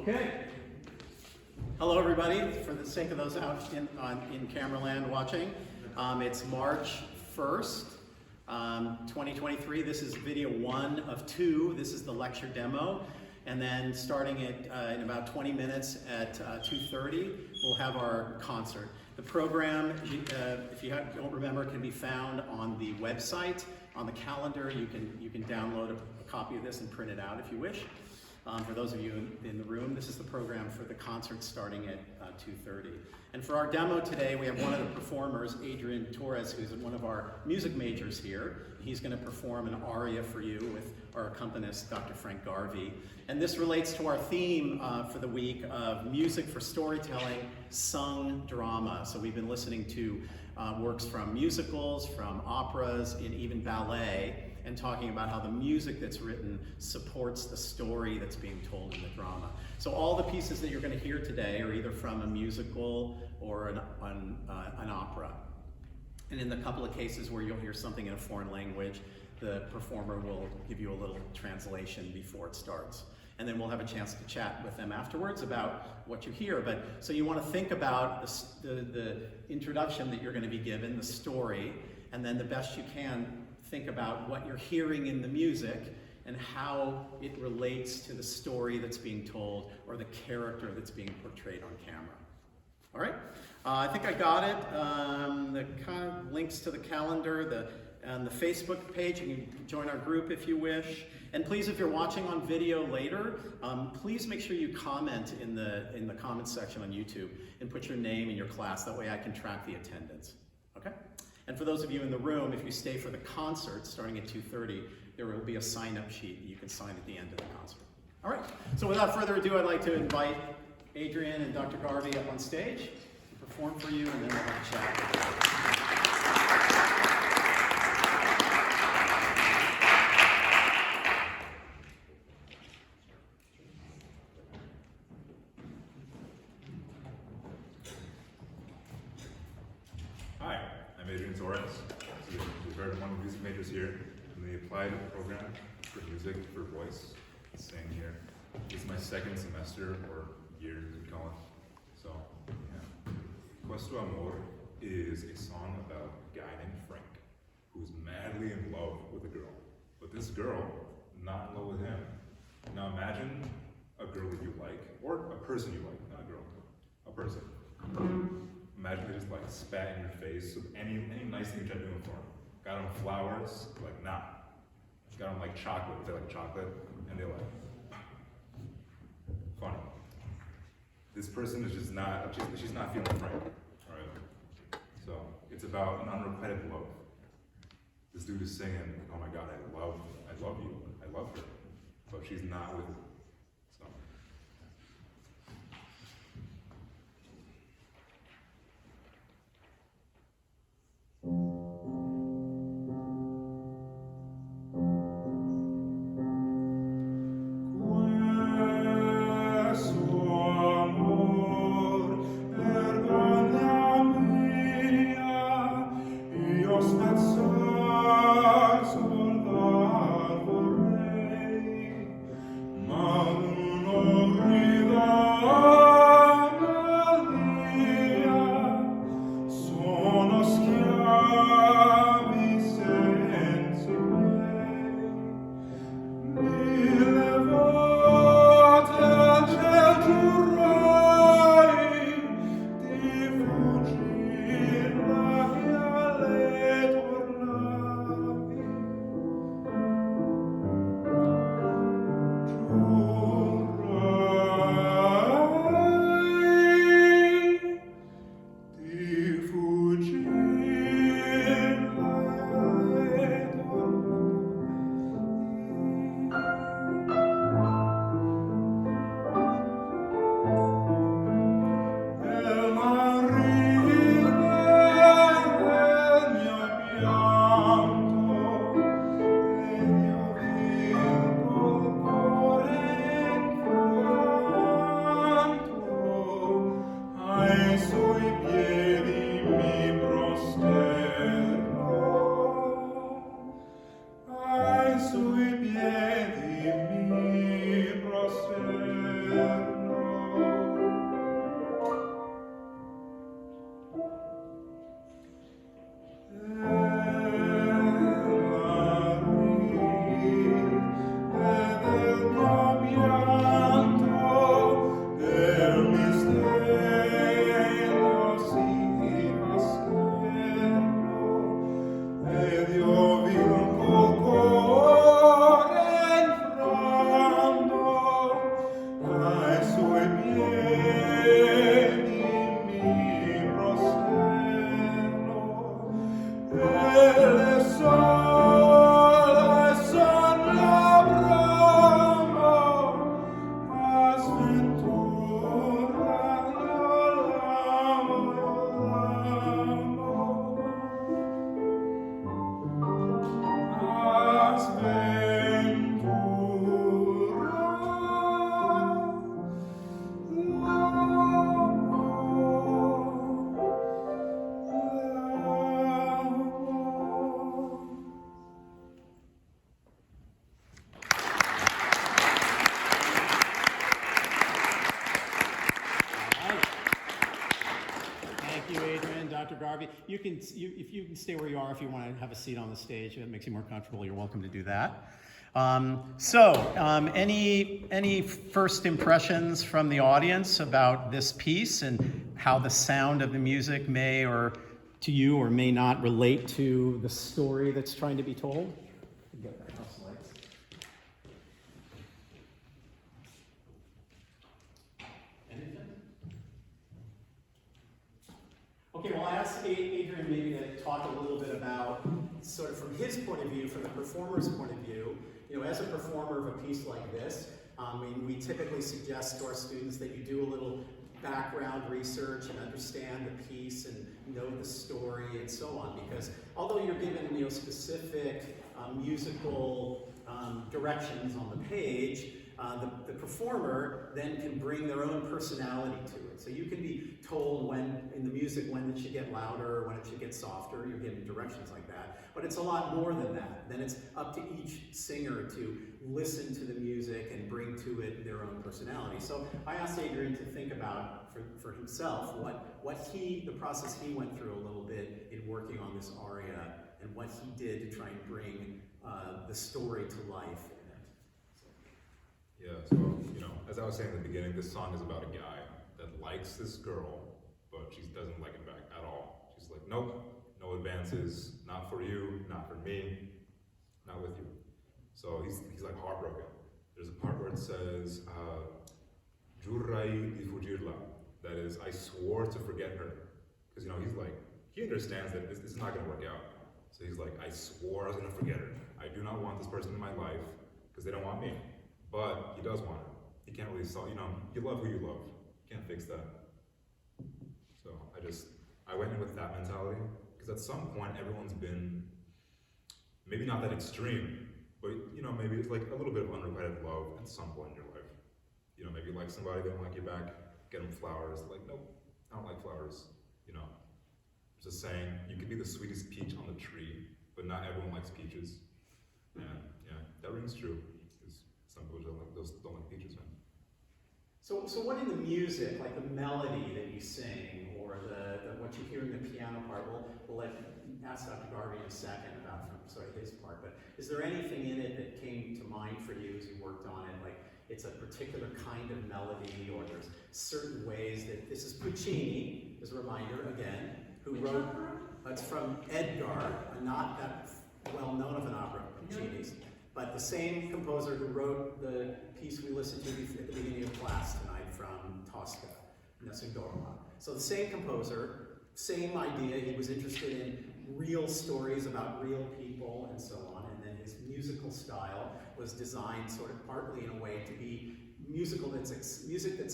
Okay. Hello, everybody. For the sake of those out in camera land watching, it's March 1st, 2023. This is video 1 of 2. This is the lecture demo. And then starting in about 20 minutes at 2:30, we'll have our concert. The program, if you don't remember, can be found on the website, on the calendar. You can download a copy of this and print it out if you wish. For those of you in the room, this is the program for the concert starting at 2:30. And for our demo today, we have one of the performers, Adrian Torres, who's one of our music majors here. He's going to perform an aria for you with our accompanist, Dr. Frank Garvey. And this relates to our theme for the week of music for storytelling, sung drama. So we've been listening to works from musicals, from operas, and even ballet, and talking about how the music that's written supports the story that's being told in the drama. So all the pieces that you're going to hear today are either from a musical or an opera. And in the couple of cases where you'll hear something in a foreign language, the performer will give you a little translation before it starts. And then we'll have a chance to chat with them afterwards about what you hear. But so you want to think about the introduction that you're going to be given, the story, and then the best you can think about what you're hearing in the music and how it relates to the story that's being told or the character that's being portrayed on camera. All right? I think I got it. The kind of links to the calendar, and the Facebook page. You can join our group if you wish. And please, if you're watching on video later, please make sure you comment in the comments section on YouTube and put your name and your class. That way I can track the attendance. Okay? And for those of you in the room, if you stay for the concert starting at 2:30, there will be a sign-up sheet that you can sign at the end of the concert. All right, so without further ado, I'd like to invite Adrian and Dr. Garvey up on stage to perform for you, and then we'll have a chat. Adrian Torres. We've heard one of the music majors here in the applied program for music for voice. Sing here. This is my second semester or year, you could call it. So, yeah. Questo Amor is a song about a guy named Frank who's madly in love with a girl. But this girl, not in love with him. Now imagine a girl that you like, or a person you like, not a girl, a person. Imagine they just like spat in your face with any nice thing you try doing for them. Got them flowers, like nah. Got them like chocolate, they like chocolate, and they're like, funny. This person is just not, she's not feeling Frank, alright? So, it's about an unrequited love. This dude is singing, oh my God, I love you, I love her. But she's not with him. So. Ma if you can stay where you are, if you want to have a seat on the stage, if it makes you more comfortable, you're welcome to do that. Any first impressions from the audience about this piece and how the sound of the music may or to you or may not relate to the story that's trying to be told? Get that house lights. Anything? Okay, well, I asked Adrian maybe to talk a little bit about, sort of from his point of view, from the performer's point of view, as a performer of a piece like this, we typically suggest to our students that you do a little background research and understand the piece and know the story and so on, because although you're given specific musical directions on the page, the performer then can bring their own personality to it. So you can be told when, in the music, when it should get louder, when it should get softer. You're given directions like that. But it's a lot more than that. Then it's up to each singer to listen to the music and bring to it their own personality. So I asked Adrian to think about, for himself, the process he went through a little bit in working on this aria and what he did to try and bring the story to life. Yeah, so, as I was saying in the beginning, this song is about a guy that likes this girl, but she doesn't like him back at all. She's like, nope, no advances, not for you, not for me, not with you. So he's like heartbroken. There's a part where it says, Giurai di fuggirla. That is, I swore to forget her. Because, he understands that this is not going to work out. So he's like, I swore I was going to forget her. I do not want this person in my life because they don't want me. But he does want her. He can't really solve, you love who you love. You can't fix that. So I went in with that mentality, because at some point everyone's been, maybe not that extreme, but maybe it's like a little bit of unrequited love at some point in your life. Maybe you like somebody, they don't like you back, get them flowers. Like, nope, I don't like flowers. There's a saying, you could be the sweetest peach on the tree, but not everyone likes peaches. And yeah, that rings true. Some people don't like peaches, man. So what in the music, like the melody that you sing, or what you hear in the piano part, we'll ask Dr. Garvey in a second about his part, but is there anything in it that came to mind for you as you worked on it? Like it's a particular kind of melody, or there's certain ways that, this is Puccini, as a reminder again, who wrote, it's from Edgar, not that well known of an opera, Puccini's. But the same composer who wrote the piece we listened to at the beginning of class tonight from Tosca, Nessun-Dorma. So the same composer, same idea. He was interested in real stories about real people and so on. And then his musical style was designed sort of partly in a way to be music that's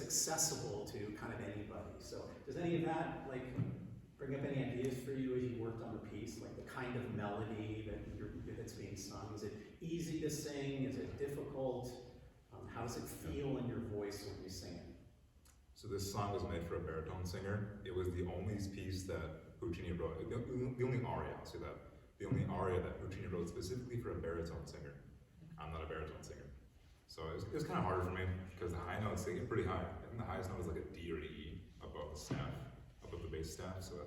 accessible to kind of anybody. So does any of that bring up any ideas for you as you worked on the piece, like the kind of melody that's being sung? Is it easy to sing? Is it difficult? How does it feel in your voice when you sing it? So this song was made for a baritone singer. It was the only piece that Puccini wrote, the only aria, I'll say that. The only aria that Puccini wrote specifically for a baritone singer. I'm not a baritone singer. So it was kind of harder for me, because the high notes, they get pretty high. I think the highest note is like a D or an E above the staff, above the bass staff, so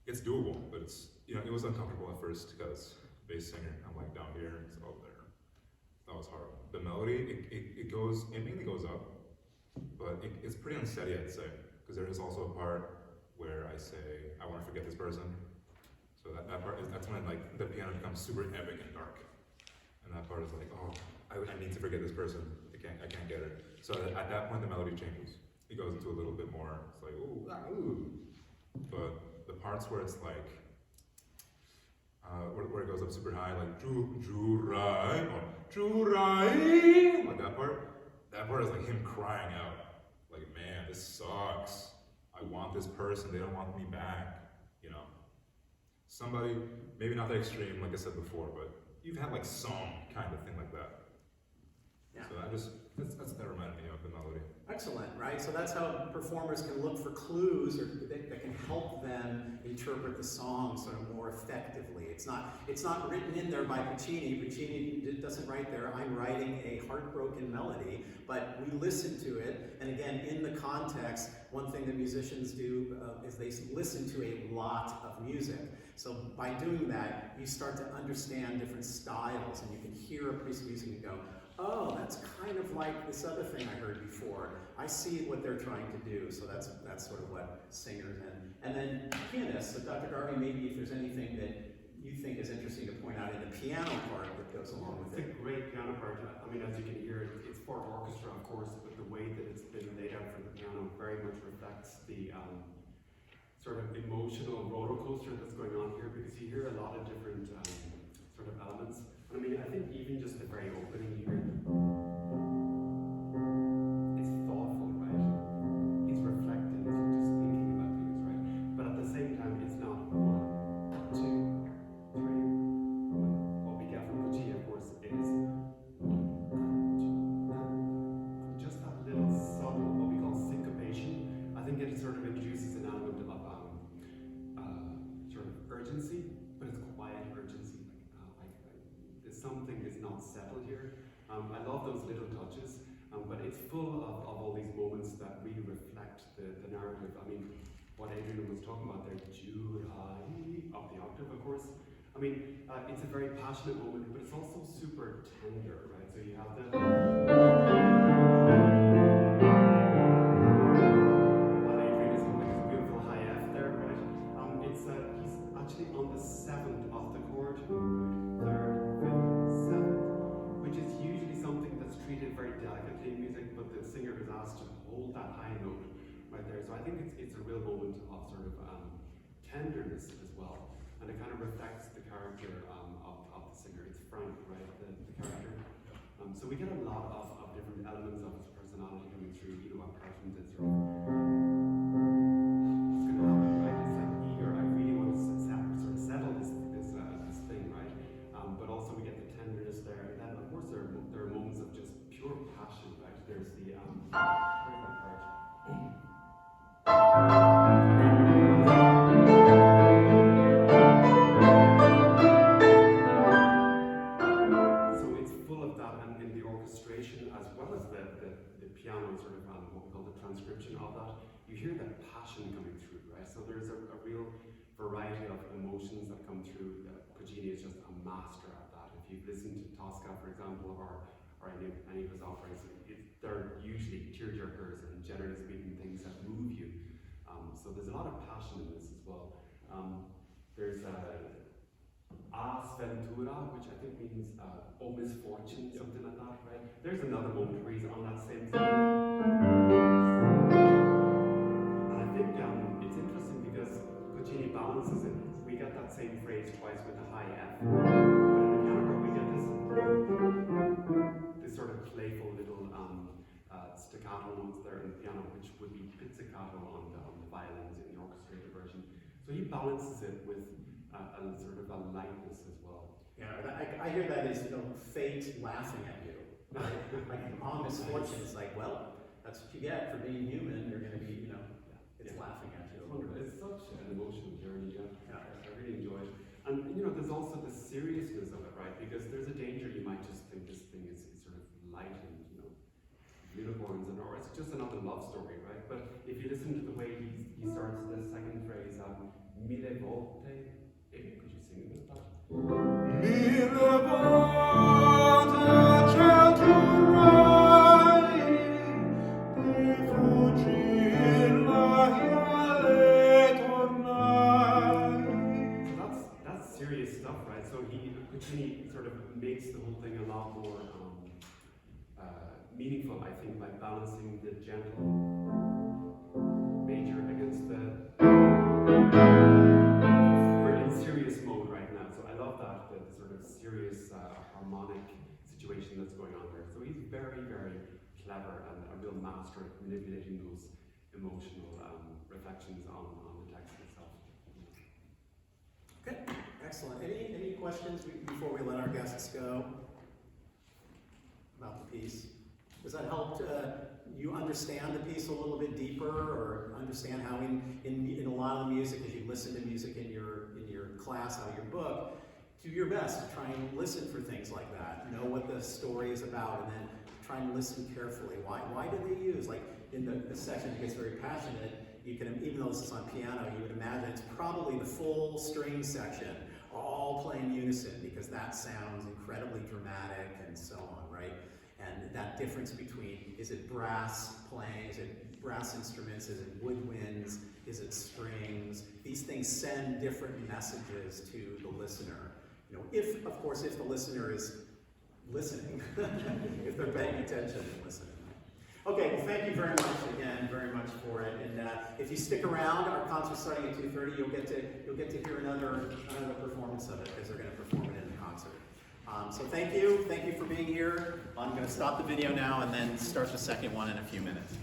it's doable, but it was uncomfortable at first, because bass singer, I'm like down here, it's up there. That was hard. The melody, it mainly goes up, but it's pretty unsteady, I'd say, because there is also a part where I say, I want to forget this person. So that part that's when the piano becomes super epic and dark. And that part is like, oh, I need to forget this person. I can't get it. So at that point, the melody changes. It goes into a little bit more, it's like, ooh, ah, ooh. But the parts where it's like, where it goes up super high, like Jurai, or Jurai, like that part is like him crying out, like, man, this sucks. I want this person, they don't want me back, Somebody, maybe not that extreme, like I said before, but you've had like some kind of thing like that. Yeah. So that reminded me of the melody. Excellent, right? So that's how performers can look for clues or that can help them interpret the song sort of more effectively. It's not written in there by Puccini. Puccini doesn't write there, I'm writing a heartbroken melody, but we listen to it, and again, in the context, one thing that musicians do is they listen to a lot of music. So by doing that, you start to understand different styles, and you can hear a piece of music and go, oh, that's kind of like this other thing I heard before. I see what they're trying to do. So that's sort of what singers and then pianists. So Dr. Garvey, maybe if there's anything that you think is interesting to point out in the piano part that goes along with It's it. a great piano part. I mean, as you can hear, it's for orchestra, of course, but the way that it's been laid out for the piano very much reflects the sort of emotional roller coaster that's going on here, because you hear a lot of different sort of elements. I mean, I think even just the very opening here, it's thoughtful, right? He's reflecting, he's just thinking about things, right? But at the same time, it's not 1, 2, 3. What we get from Puccini, of course, is just that little subtle, what we call syncopation. I think it sort of introduces an element of sort of urgency, but it's quiet urgency. Something is not settled here. I love those little touches, but it's full of all these moments that really reflect the narrative. I mean, what Adrian was talking about there, Jude high, up the octave, of course. I mean, it's a very passionate moment, but it's also super tender, right? So you have the... While Adrian is with his beautiful high F there, right? He's actually on the 7th of the chord, 3rd, 5th, 7th, which is usually something that's treated very delicately in music, but the singer is asked to hold that high note right there. So I think it's a real moment of sort of tenderness as well, and it kind of reflects the character of the singer. It's Frank, right, the character. So we get a lot of different elements of his personality coming through, you know, apart from this sort of what's going to happen, right? It's like eager, I really want to sort of settle this thing, right? But also we get the tenderness there, and then of course there are moments of just pure passion, right? There's the where's that part? So it's full of that, and in the orchestration as well as the piano sort of what we call the transcription of that, you hear that passion coming through, right? So there's a real variety of emotions that come through. Puccini is just a master at that. If you've listened to Tosca, for example, or any of his operas, they're usually tearjerkers and generally speaking things that move you. So there's a lot of passion in this as well. There's Sventura, which I think means oh misfortune, something like that, right? There's another moment where he's on that same side. And I think it's interesting because Puccini balances it. We get that same phrase twice with the high F. But in the piano part, we get this sort of playful little staccato notes there in the piano, which would be pizzicato on the violins in the orchestrated version. So he balances it with a sort of a lightness as well. Yeah, I hear that as, you know, fate laughing at you. Like on misfortune, it's like, well, that's what you get for being human. You're going to be, you know, it's laughing at you. It's such an emotional journey, yeah. Yeah. I really enjoy it. And you know, there's also the seriousness of it, right? Because there's a danger you might just think this thing is sort of light and, you know, unicorns, or it's just another love story, right? But if you listen to the way he starts the second phrase, mille volte, could you sing it with that? Mille volte certurai di fuggir tornai. So that's serious stuff, right? So Puccini sort of makes the whole thing a lot more meaningful, I think, by balancing the gentle major against we're in serious mode right now. So I love that sort of serious harmonic situation that's going on there. So he's very, very clever and a real master at manipulating those emotional reflections on the text itself. Okay, excellent. Any questions before we let our guests go? about the piece? Does that help you understand the piece a little bit deeper, or understand how in a lot of the music, as you listen to music in your class out of your book, do your best to try and listen for things like that. Know what the story is about, and then try and listen carefully. Why do they use, like in the section that gets very passionate, you can, even though this is on piano, you would imagine it's probably the full string section, all playing unison, because that sounds incredibly dramatic and so on, right? And that difference between, is it brass playing, is it brass instruments, is it woodwinds, is it strings? These things send different messages to the listener. You know, if, of course, if the listener is listening, if they're paying attention and listening. Okay, well, thank you very much again, very much for it. And if you stick around, our concert's starting at 2:30. You'll get to hear another performance of it, because they're going to perform it in the concert. So thank you for being here. I'm going to stop the video now and then start the second one in a few minutes.